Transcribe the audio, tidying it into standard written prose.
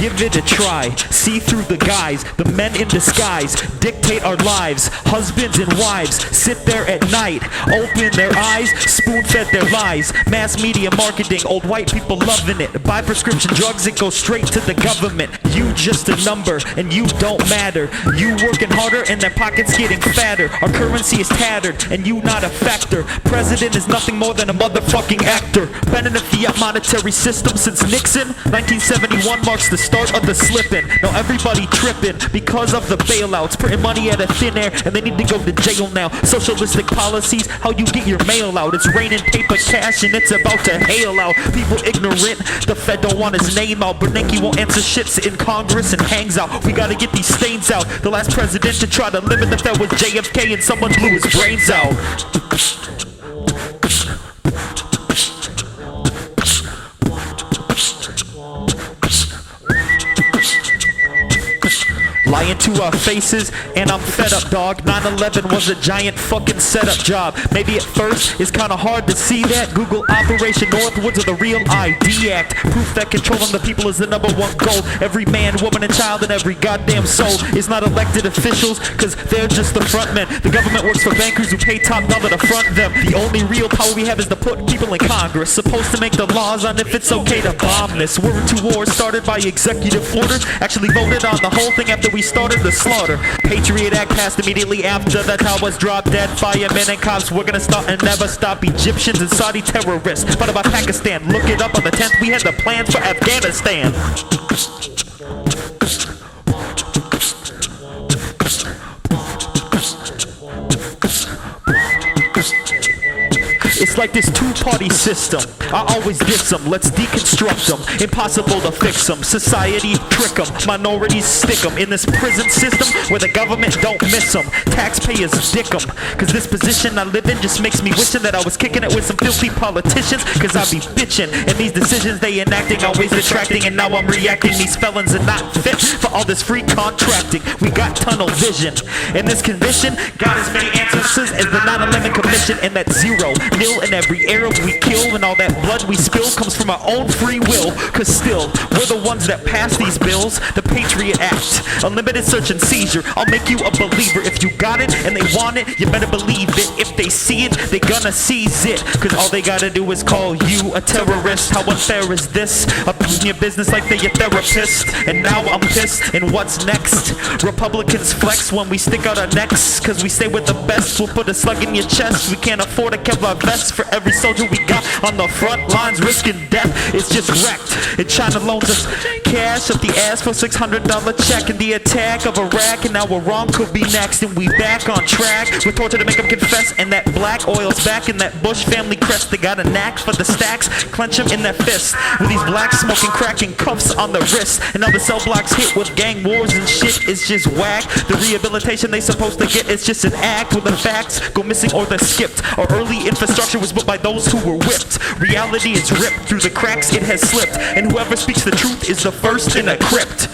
give it a try. See through the guise, the men in disguise dictate our lives. Husbands and wives sit there at night, open their eyes, spoon-fed their lies. Mass media marketing, old white people loving it. Buy prescription drugs, it goes straight to the government. You just a number, and you don't matter. You working harder, and their pockets getting fatter. Our currency is tattered, and you not a factor. President is nothing more than a motherfucking actor. Been in the fiat monetary system since Nixon. 1971 marks the start of the slipping. Now everybody tripping because of the bailouts, putting money out of thin air, and they need to go to jail now. Socialistic policies, how you get your mail out. It's raining paper cash and it's about to hail out. People ignorant, the Fed don't want his name out. Bernanke won't answer shits in Congress and hangs out. We gotta get these stains out. The last president to try to limit the Fed was JFK, and someone blew his brains out. Lying to our faces, and I'm fed up, dog. 9/11 was a giant fucking setup job. Maybe at first it's kinda hard to see that. Google Operation Northwoods or the Real ID Act. Proof that controlling the people is the #1 goal. Every man, woman, and child, and every goddamn soul is not elected officials, cause they're just the front men. The government works for bankers who pay top dollar to front them. The only real power we have is to put people in Congress, supposed to make the laws on if it's okay to bomb this. We're in 2 wars started by executive orders. Actually voted on the whole thing after we started the slaughter. Patriot Act passed immediately after. The towers dropped dead. Firemen and cops, we're gonna start and never stop. Egyptians and Saudi terrorists. What about Pakistan? Look it up on the 10th. We had the plans for Afghanistan. It's like this 2-party system. I always diss them, let's deconstruct them. Impossible to fix them. Society trick them, minorities stick them in this prison system where the government don't miss them. Taxpayers dick them, cause this position I live in just makes me wishing that I was kicking it with some filthy politicians. Cause I be bitching, and these decisions they enacting always detracting. And now I'm reacting, these felons are not fit for all this free contracting. We got tunnel vision, in this condition got as many ancestors as the 9/11 commission. And that's 0, nil in every Arab we kill, and all that blood we spill comes from our own free will. Cause still, we're the ones that pass these bills. The Patriot Act, unlimited search and seizure. I'll make you a believer. If you got it and they want it, you better believe it. If they see it, they gonna seize it. Cause all they gotta do is call you a terrorist. How unfair is this? Up in your business like they're your therapist. And now I'm pissed, and what's next? Republicans flex when we stick out our necks, cause we stay with the best. We'll put a slug in your chest. We can't afford a Kevlar vest for every soldier we got on the front lines risking death. It's just wrecked. And China loans us cash up the ass for $600 check. In the attack of Iraq, and now Iran could be next. And we back on track with torture to make them confess. And that black oil's back in that Bush family crest. They got a knack for the stacks, clench them in their fists. With these blacks smoking crack and cuffs on the wrist. And now the cell blocks hit with gang wars and shit. It's just whack. The rehabilitation they supposed to get is just an act where the facts go missing or they're skipped. Our early infrastructure was built by those who were whipped. Reality is ripped through the cracks, it has slipped. And whoever speaks the truth is the first in a crypt.